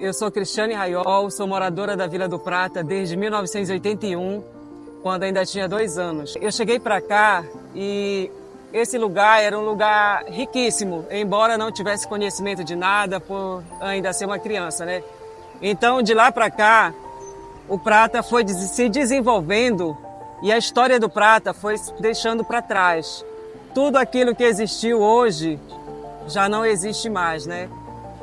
Eu sou Cristiane Raiol, sou moradora da Vila do Prata desde 1981, quando ainda tinha 2 anos. Eu cheguei para cá e esse lugar era um lugar riquíssimo, embora não tivesse conhecimento de nada por ainda ser uma criança, né? Então, de lá para cá, o Prata foi se desenvolvendo e a história do Prata foi se deixando para trás. Tudo aquilo que existiu hoje já não existe mais, né?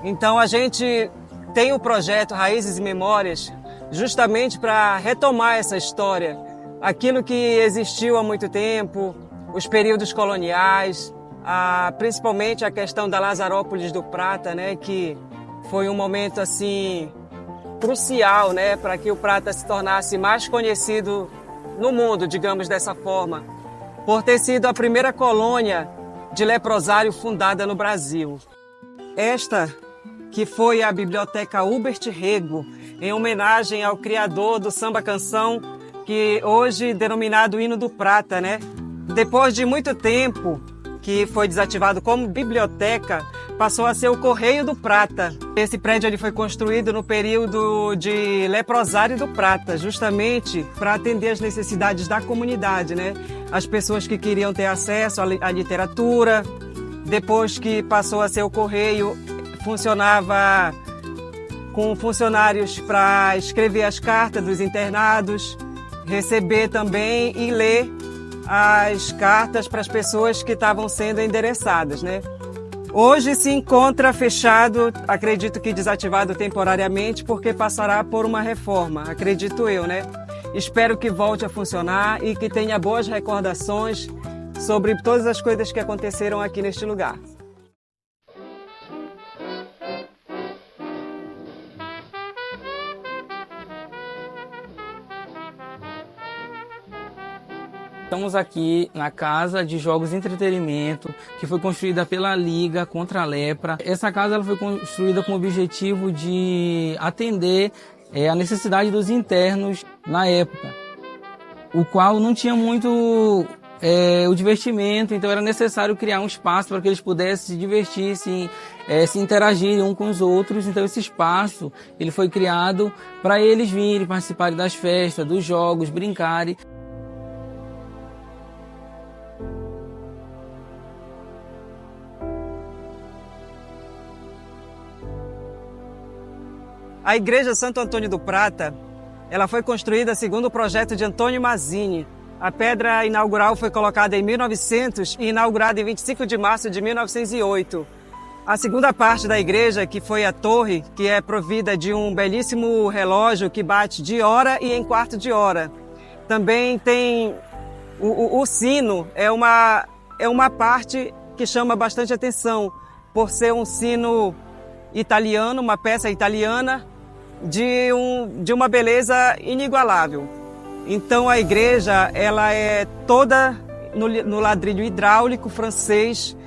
Então a gente tem o projeto Raízes e Memórias justamente para retomar essa história, aquilo que existiu há muito tempo, os períodos coloniais, principalmente a questão da Lazarópolis do Prata, né, que foi um momento assim crucial, né, para que o Prata se tornasse mais conhecido no mundo, digamos dessa forma, por ter sido a primeira colônia de leprosário fundada no Brasil. Esta que foi a Biblioteca Hubert Rego, em homenagem ao criador do samba-canção, que hoje é denominado Hino do Prata, né? Depois de muito tempo que foi desativado como biblioteca, passou a ser o Correio do Prata. Esse prédio ele foi construído no período de leprosário do Prata, justamente para atender as necessidades da comunidade, né? As pessoas que queriam ter acesso à literatura. Depois que passou a ser o Correio, funcionava com funcionários para escrever as cartas dos internados, receber também e ler as cartas para as pessoas que estavam sendo endereçadas, né? Hoje se encontra fechado, acredito que desativado temporariamente, porque passará por uma reforma, acredito eu, né? Espero que volte a funcionar e que tenha boas recordações sobre todas as coisas que aconteceram aqui neste lugar. Estamos aqui na Casa de Jogos e Entretenimento, que foi construída pela Liga contra a Lepra. Essa casa ela foi construída com o objetivo de atender a necessidade dos internos na época, o qual não tinha muito o divertimento, então era necessário criar um espaço para que eles pudessem se divertir, se interagirem uns com os outros. Então esse espaço ele foi criado para eles virem participarem das festas, dos jogos, brincarem. A Igreja Santo Antônio do Prata, ela foi construída segundo o projeto de Antônio Mazzini. A pedra inaugural foi colocada em 1900 e inaugurada em 25 de março de 1908. A segunda parte da igreja, que foi a torre, que é provida de um belíssimo relógio que bate de hora e em quarto de hora. Também tem o sino, é uma parte que chama bastante atenção, por ser um sino italiano, uma peça italiana, de uma beleza inigualável. Então a igreja ela é toda no ladrilho hidráulico francês,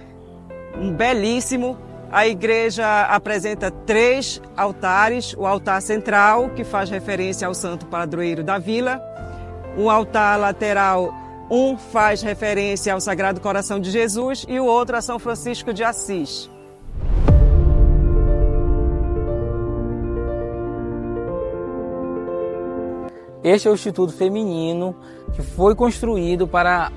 belíssimo. A igreja apresenta 3 altares: o altar central, que faz referência ao santo padroeiro da vila, um altar lateral, um faz referência ao Sagrado Coração de Jesus e o outro a São Francisco de Assis. Este é o Instituto Feminino, que foi construído para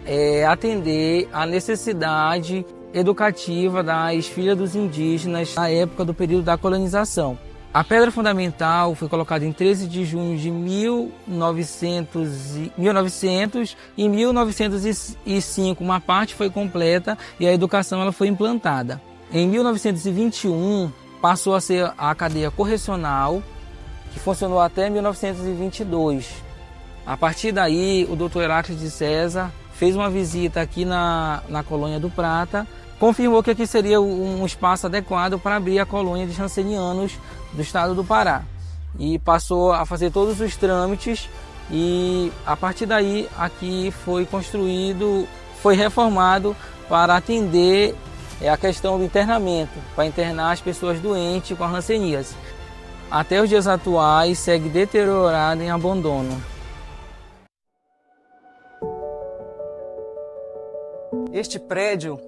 atender à necessidade educativa das filhas dos indígenas na época do período da colonização. A pedra fundamental foi colocada em 13 de junho de 1900 e em 1905 uma parte foi completa e a educação ela foi implantada. Em 1921 passou a ser a cadeia correcional, que funcionou até 1922. A partir daí, o Dr. Heráclito de César fez uma visita aqui na colônia do Prata, confirmou que aqui seria um espaço adequado para abrir a colônia de Jansenianos do estado do Pará. E passou a fazer todos os trâmites e, a partir daí, aqui foi construído, foi reformado para atender a questão do internamento, para internar as pessoas doentes com a hanseníase. Até os dias atuais, segue deteriorado em abandono. Este prédio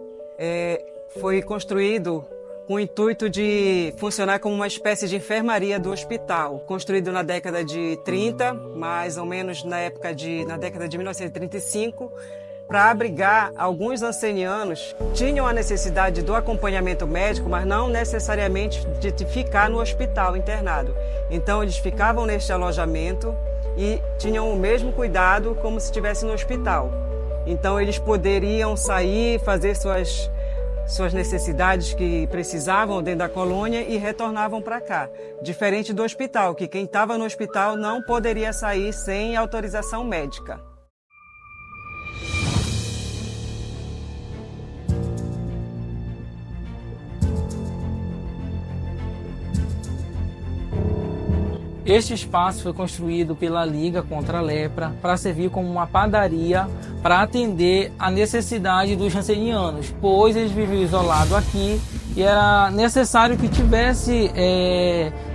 foi construído com o intuito de funcionar como uma espécie de enfermaria do hospital, construído na década de 30, mais ou menos na década de 1935, para abrigar alguns ancenianos que tinham a necessidade do acompanhamento médico, mas não necessariamente de ficar no hospital internado. Então eles ficavam neste alojamento e tinham o mesmo cuidado como se estivesse no hospital. Então eles poderiam sair, fazer suas necessidades que precisavam dentro da colônia e retornavam para cá. Diferente do hospital, que quem estava no hospital não poderia sair sem autorização médica. Este espaço foi construído pela Liga contra a Lepra para servir como uma padaria para atender a necessidade dos rancenianos, pois eles viviam isolados aqui e era necessário que tivesse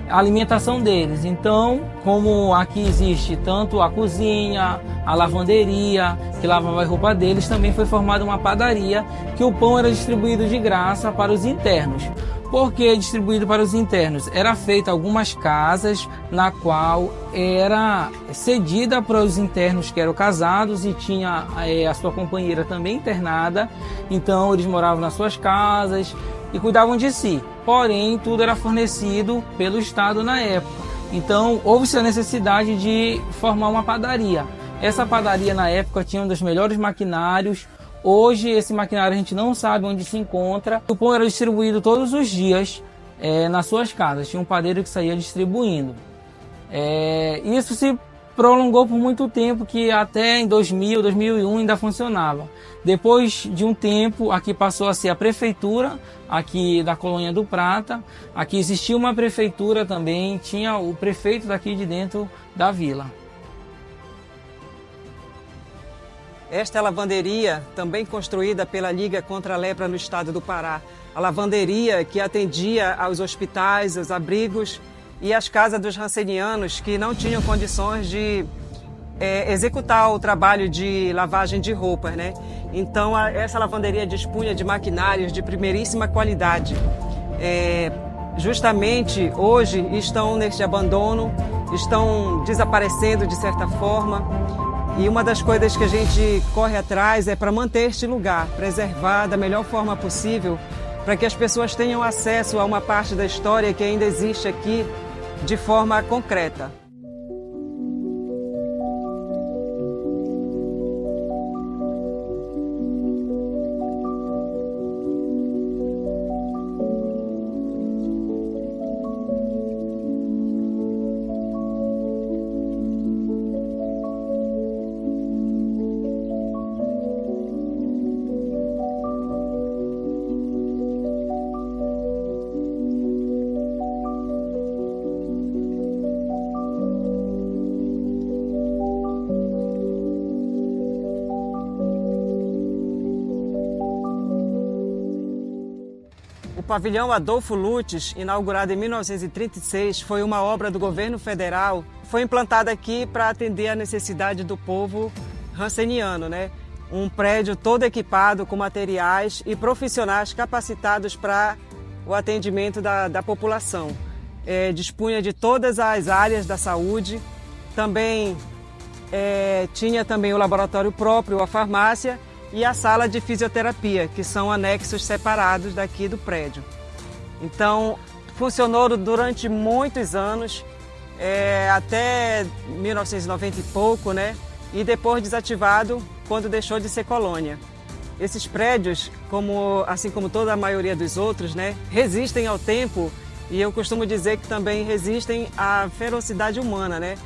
a alimentação deles. Então, como aqui existe tanto a cozinha, a lavanderia, que lavava a roupa deles, também foi formada uma padaria que o pão era distribuído de graça para os internos. Por que distribuído para os internos? Era feita algumas casas na qual era cedida para os internos que eram casados e tinha a sua companheira também internada. Então eles moravam nas suas casas e cuidavam de si. Porém, tudo era fornecido pelo Estado na época. Então houve-se a necessidade de formar uma padaria. Essa padaria na época tinha um dos melhores maquinários. Hoje esse maquinário a gente não sabe onde se encontra. O pão era distribuído todos os dias nas suas casas. Tinha um padeiro que saía distribuindo. Isso se prolongou por muito tempo, que até em 2000, 2001 ainda funcionava. Depois de um tempo, aqui passou a ser a prefeitura aqui da Colônia do Prata. Aqui existia uma prefeitura também, tinha o prefeito daqui de dentro da vila. Esta é a lavanderia, também construída pela Liga contra a Lepra no estado do Pará. A lavanderia que atendia aos hospitais, aos abrigos e às casas dos rancenianos que não tinham condições de executar o trabalho de lavagem de roupas, né? Então, essa lavanderia dispunha de maquinários de primeiríssima qualidade. Justamente hoje estão neste abandono, estão desaparecendo de certa forma. E uma das coisas que a gente corre atrás é para manter este lugar, preservar da melhor forma possível, para que as pessoas tenham acesso a uma parte da história que ainda existe aqui de forma concreta. O pavilhão Adolfo Lutz, inaugurado em 1936, foi uma obra do governo federal. Foi implantado aqui para atender a necessidade do povo ranceniano, né? Um prédio todo equipado com materiais e profissionais capacitados para o atendimento da população. Dispunha de todas as áreas da saúde, também tinha também o laboratório próprio, a farmácia e a sala de fisioterapia, que são anexos separados daqui do prédio. Então, funcionou durante muitos anos, até 1990 e pouco, né? E depois desativado quando deixou de ser colônia. Esses prédios, assim como toda a maioria dos outros, né, resistem ao tempo e eu costumo dizer que também resistem à ferocidade humana, né?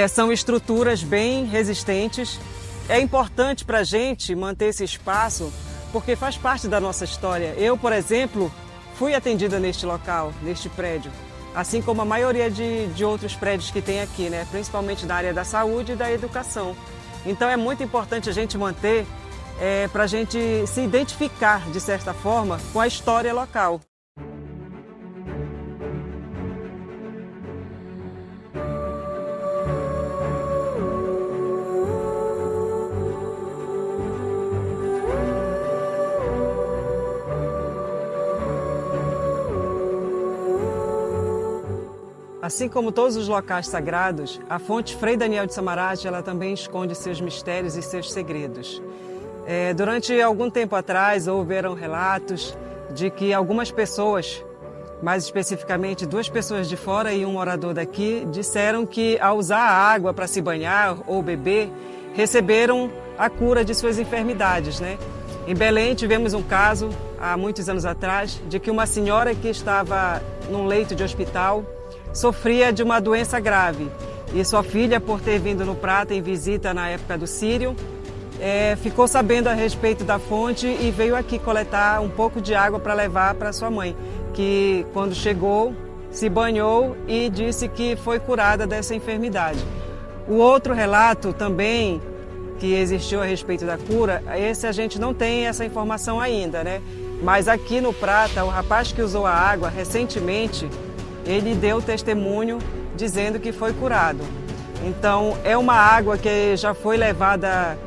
São estruturas bem resistentes. É importante para a gente manter esse espaço porque faz parte da nossa história. Eu, por exemplo, fui atendida neste local, neste prédio, assim como a maioria de outros prédios que tem aqui, né? Principalmente na área da saúde e da educação. Então é muito importante a gente manter para a gente se identificar, de certa forma, com a história local. Assim como todos os locais sagrados, a fonte Frei Daniel de Samarate ela também esconde seus mistérios e seus segredos. Durante algum tempo atrás, houveram relatos de que algumas pessoas, mais especificamente 2 pessoas de fora e um morador daqui, disseram que ao usar a água para se banhar ou beber, receberam a cura de suas enfermidades, né? Em Belém tivemos um caso, há muitos anos atrás, de que uma senhora que estava num leito de hospital sofria de uma doença grave. E sua filha, por ter vindo no Prata em visita na época do Círio, ficou sabendo a respeito da fonte e veio aqui coletar um pouco de água para levar para sua mãe, que quando chegou se banhou e disse que foi curada dessa enfermidade. O outro relato também que existiu a respeito da cura, esse a gente não tem essa informação ainda, né? Mas aqui no Prata, o rapaz que usou a água recentemente, ele deu testemunho dizendo que foi curado. Então, é uma água que já foi levada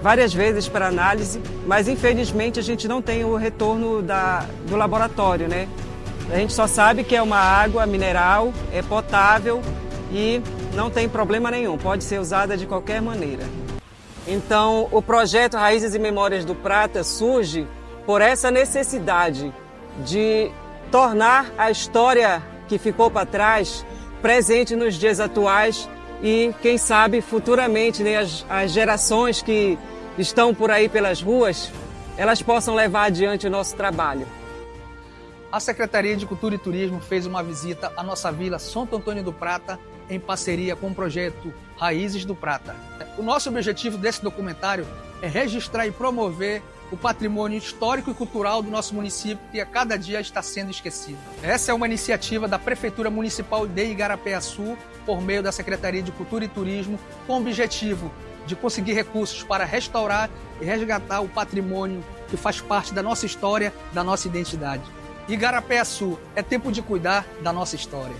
várias vezes para análise, mas infelizmente a gente não tem o retorno do laboratório, né? A gente só sabe que é uma água mineral, é potável e não tem problema nenhum, pode ser usada de qualquer maneira. Então, o projeto Raízes e Memórias do Prata surge por essa necessidade de tornar a história que ficou para trás presente nos dias atuais e, quem sabe, futuramente, né, as gerações que estão por aí pelas ruas, elas possam levar adiante o nosso trabalho. A Secretaria de Cultura e Turismo fez uma visita à nossa vila Santo Antônio do Prata em parceria com o projeto Raízes do Prata. O nosso objetivo desse documentário é registrar e promover o patrimônio histórico e cultural do nosso município que a cada dia está sendo esquecido. Essa é uma iniciativa da Prefeitura Municipal de Igarapé-Açu, por meio da Secretaria de Cultura e Turismo, com o objetivo de conseguir recursos para restaurar e resgatar o patrimônio que faz parte da nossa história, da nossa identidade. Igarapé-Açu, é tempo de cuidar da nossa história.